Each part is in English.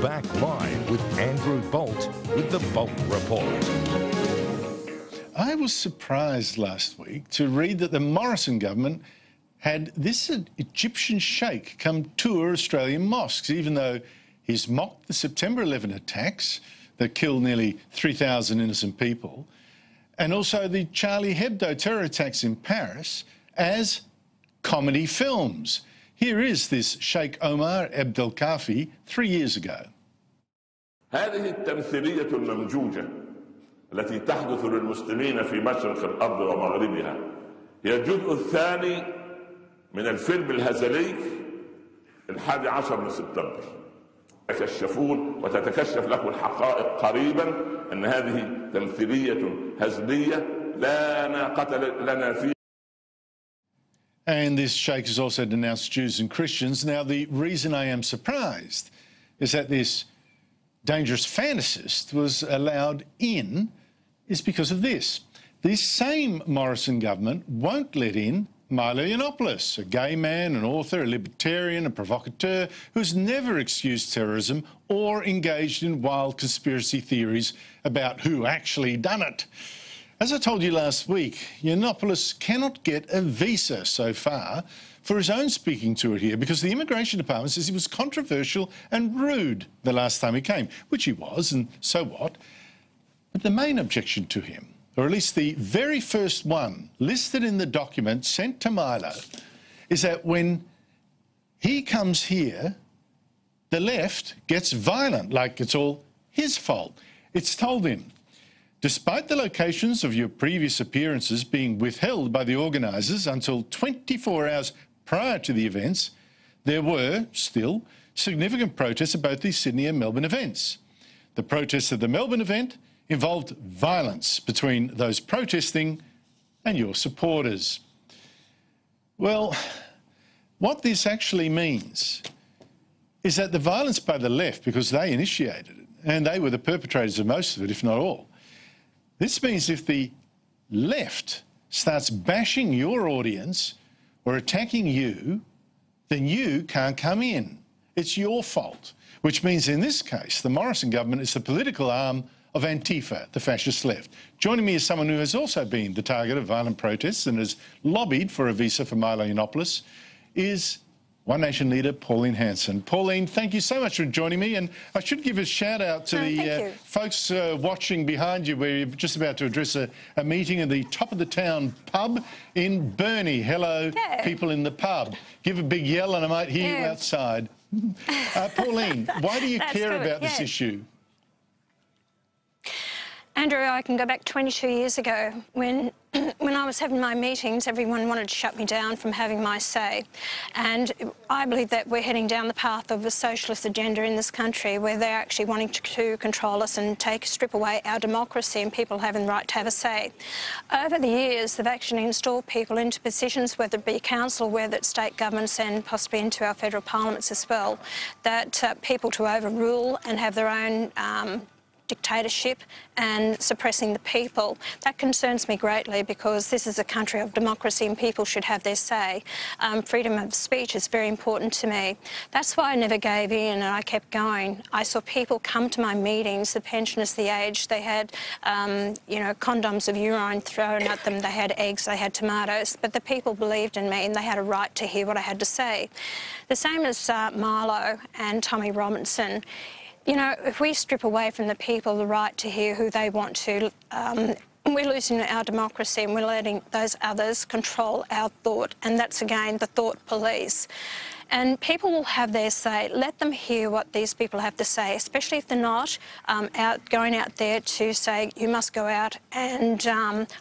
back live with Andrew Bolt with the Bolt Report. I was surprised last week to read that the Morrison government had this Egyptian sheikh come tour Australian mosques, even though he's mocked the September 11 attacks that killed nearly 3,000 innocent people, and also the Charlie Hebdo terror attacks in Paris as comedy films. Here is this Sheikh Omar Abdelkafi 3 years ago. هذه التمثيلية الممجوجة التي تحدث للمسلمين في مشرق الأرض ومغربها هي الجزء الثاني من الفيلم الهزلي 11 من سبتمبر. يتكشفون وتتكشف له الحقائق قريبا أن هذه تمثيلية هزلية لا ناقة لنا فيها. And this sheikh has also denounced Jews and Christians. Now, the reason I am surprised is that this dangerous fantasist was allowed in is because of this. The same Morrison government won't let in Milo Yiannopoulos, a gay man, an author, a libertarian, a provocateur who's never excused terrorism or engaged in wild conspiracy theories about who actually done it. As I told you last week, Yiannopoulos cannot get a visa so far for his own speaking tour here because the Immigration Department says he was controversial and rude the last time he came, which he was, and so what? But the main objection to him, or at least the very first one listed in the document sent to Milo, is that when he comes here, the left gets violent, like it's all his fault. It's told him, despite the locations of your previous appearances being withheld by the organisers until 24 hours prior to the events, there were still significant protests at both the Sydney and Melbourne events. The protests at the Melbourne event involved violence between those protesting and your supporters. Well, what this actually means is that the violence by the left, because they initiated it, and they were the perpetrators of most of it, if not all, this means if the left starts bashing your audience or attacking you, then you can't come in. It's your fault, which means in this case, the Morrison government is the political arm of Antifa, the fascist left. Joining me is someone who has also been the target of violent protests and has lobbied for a visa for Milo Yiannopoulos, is One Nation leader Pauline Hanson. Pauline, thank you so much for joining me, and I should give a shout out to the folks watching behind you, where you're just about to address a meeting in the top of the town pub in Burnie. Hello, people in the pub. Give a big yell and I might hear you outside. Pauline, why do you care about this issue? Andrew, I can go back 22 years ago when I was having my meetings, everyone wanted to shut me down from having my say. And I believe that we're heading down the path of a socialist agenda in this country where they're actually wanting to control us and strip away our democracy and people having the right to have a say. Over the years, they've actually installed people into positions, whether it be council, whether it's state governments and possibly into our federal parliaments as well, that people to overrule and have their own dictatorship and suppressing the people. That concerns me greatly because this is a country of democracy and people should have their say. Freedom of speech is very important to me. That's why I never gave in and I kept going. I saw people come to my meetings, the pensioners, the aged, they had, you know, condoms of urine thrown at them, they had eggs, they had tomatoes, but the people believed in me and they had a right to hear what I had to say. The same as Milo and Tommy Robinson. You know, if we strip away from the people the right to hear who they want to, we're losing our democracy and we're letting those others control our thought. And that's, again, the thought police. And people will have their say. Let them hear what these people have to say, especially if they're not going out there to say you must go out and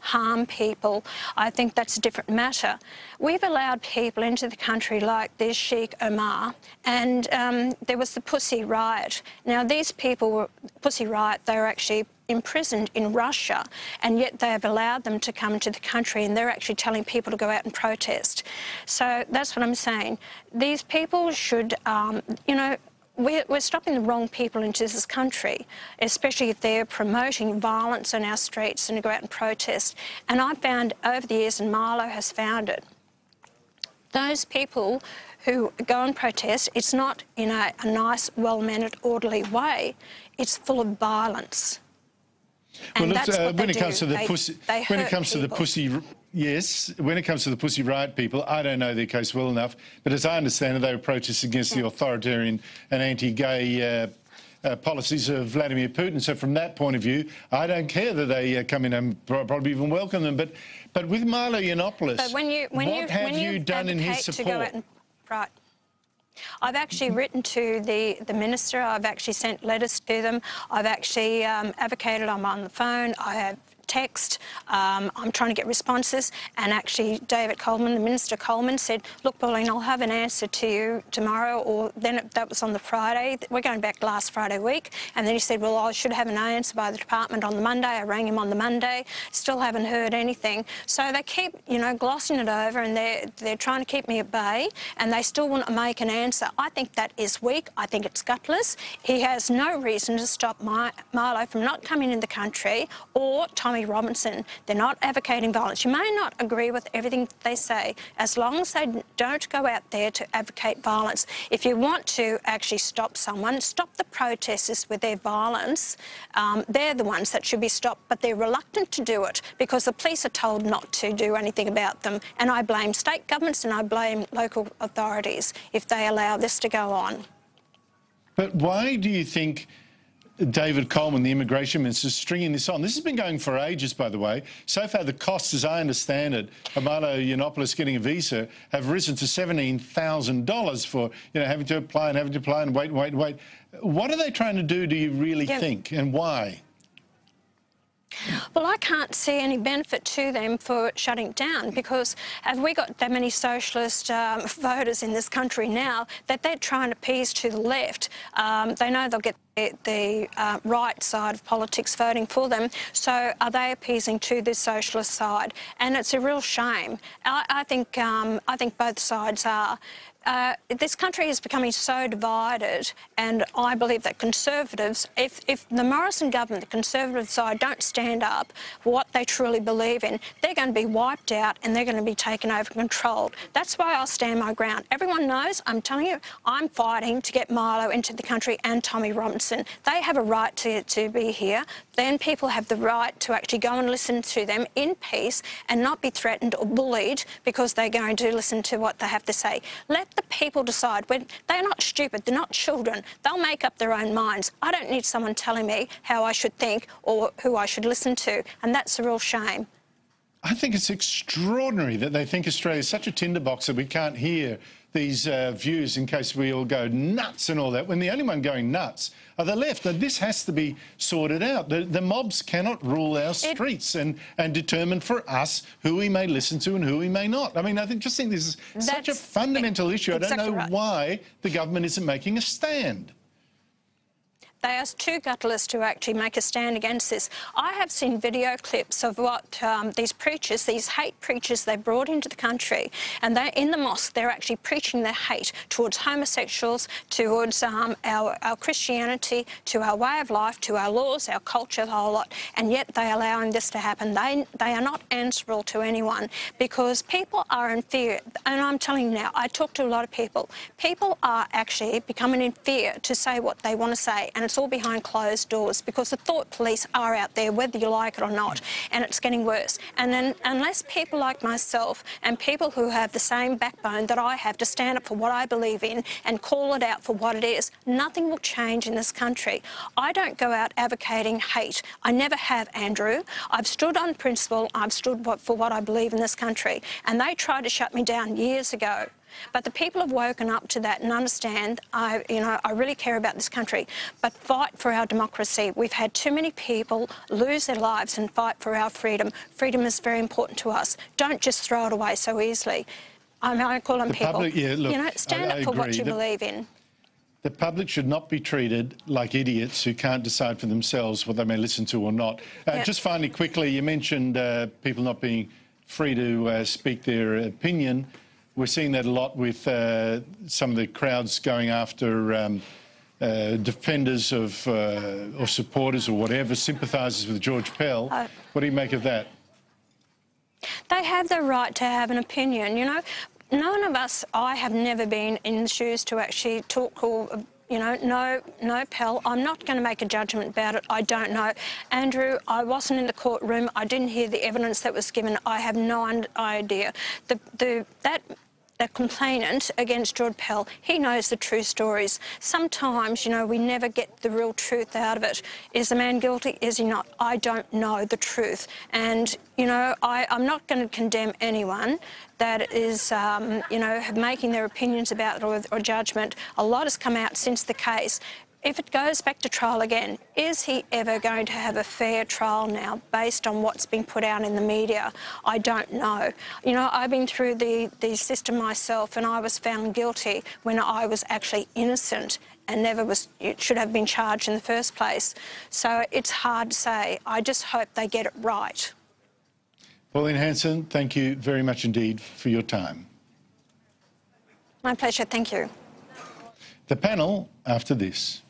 harm people. I think that's a different matter. We've allowed people into the country like this Sheikh Omar, and there was the Pussy Riot. Now, these people were, Pussy Riot, they were actually imprisoned in Russia, and yet they have allowed them to come into the country and they're actually telling people to go out and protest. So that's what I'm saying. These people should, you know, we're stopping the wrong people into this country, especially if they're promoting violence on our streets and to go out and protest. And I found over the years, and Milo has found it, those people who go and protest, it's not in a nice, well-mannered, orderly way. It's full of violence. Well, And that's what when they it comes do. to the pussy, when it comes to the pussy, yes, when it comes to the Pussy Riot people, I don't know their case well enough, but as I understand it, they were protesting against the authoritarian and anti-gay policies of Vladimir Putin. So from that point of view, I don't care that they come in and probably even welcome them. But with Milo Yiannopoulos, what have you done in his support? Right. I've actually written to the Minister. I've actually sent letters to them. I've actually advocated. I'm on the phone. I have text. I'm trying to get responses. And actually, David Coleman, the Minister Coleman, said, look, Pauline, I'll have an answer to you tomorrow, or then that was on the Friday. We're going back last Friday week. And then he said, well, I should have an answer by the department on the Monday. I rang him on the Monday. Still haven't heard anything. So they keep, you know, glossing it over, and they're trying to keep me at bay, and they still want to make an answer. I think that is weak. I think it's gutless. He has no reason to stop Milo from not coming in the country, or Tommy Robinson. They're not advocating violence. You may not agree with everything they say, as long as they don't go out there to advocate violence. If you want to actually stop someone, stop the protesters with their violence. They're the ones that should be stopped, but they're reluctant to do it because the police are told not to do anything about them. And I blame state governments and I blame local authorities if they allow this to go on. But why do you think David Coleman, the Immigration Minister, is stringing this on? This has been going for ages, by the way. So far, the costs, as I understand it, of Milo Yiannopoulos getting a visa have risen to $17,000 for, you know, having to apply and wait. What are they trying to do, do you really think, and why? Well, I can't see any benefit to them for shutting it down, because have we got that many socialist voters in this country now that they're trying to appease to the left? They know they'll get the right side of politics voting for them, so are they appeasing to the socialist side? And it's a real shame. I think both sides are. This country is becoming so divided, and I believe that Conservatives, if the Morrison government, the Conservative side, don't stand up for what they truly believe in, they're going to be wiped out and they're going to be taken over and controlled. That's why I'll stand my ground. Everyone knows, I'm telling you, I'm fighting to get Milo into the country and Tommy Robinson. They have a right to be here. Then people have the right to actually go and listen to them in peace and not be threatened or bullied because they're going to listen to what they have to say. Let the people decide. When they're not stupid, they're not children. They'll make up their own minds. I don't need someone telling me how I should think or who I should listen to, and that's a real shame. I think it's extraordinary that they think Australia's such a tinderbox that we can't hear these views in case we all go nuts and all that, when the only one going nuts are the left. And this has to be sorted out. The mobs cannot rule our streets and determine for us who we may listen to and who we may not. I mean, I just think this is such a fundamental issue. I don't know why the government isn't making a stand. They are too gutless to actually make a stand against this. I have seen video clips of what these preachers, these hate preachers they brought into the country, and they're in the mosque, they're actually preaching their hate towards homosexuals, towards our Christianity, to our way of life, to our laws, our culture, the whole lot, and yet they're allowing this to happen. They are not answerable to anyone because people are in fear. And I'm telling you now, I talk to a lot of people. People are actually becoming in fear to say what they want to say, and it's all behind closed doors because the thought police are out there, whether you like it or not, and it's getting worse. And then, unless people like myself and people who have the same backbone that I have to stand up for what I believe in and call it out for what it is, nothing will change in this country. I don't go out advocating hate. I never have, Andrew. I've stood on principle. I've stood for what I believe in this country, and they tried to shut me down years ago. But the people have woken up to that and understand, I really care about this country, but fight for our democracy. We've had too many people lose their lives and fight for our freedom. Freedom is very important to us. Don't just throw it away so easily. I call on people, public, yeah, look, stand up for what you believe in. The public should not be treated like idiots who can't decide for themselves what they may listen to or not. Just finally, quickly, you mentioned people not being free to speak their opinion. We're seeing that a lot with some of the crowds going after defenders of or supporters or whatever, sympathisers with George Pell. What do you make of that? They have the right to have an opinion, you know. None of us, I have never been in the shoes to actually talk or, you know, no, Pell, I'm not going to make a judgment about it. I don't know. Andrew, I wasn't in the courtroom. I didn't hear the evidence that was given. I have no idea. The complainant against George Pell, he knows the true stories. Sometimes, you know, we never get the real truth out of it. Is the man guilty? Is he not? I don't know the truth. And, you know, I'm not going to condemn anyone that is, you know, making their opinions about it or judgment. A lot has come out since the case. If it goes back to trial again, is he ever going to have a fair trial now based on what's been put out in the media? I don't know. You know, I've been through the system myself and I was found guilty when I was actually innocent and should have been charged in the first place. So it's hard to say. I just hope they get it right. Pauline Hanson, thank you very much indeed for your time. My pleasure. Thank you. The panel after this.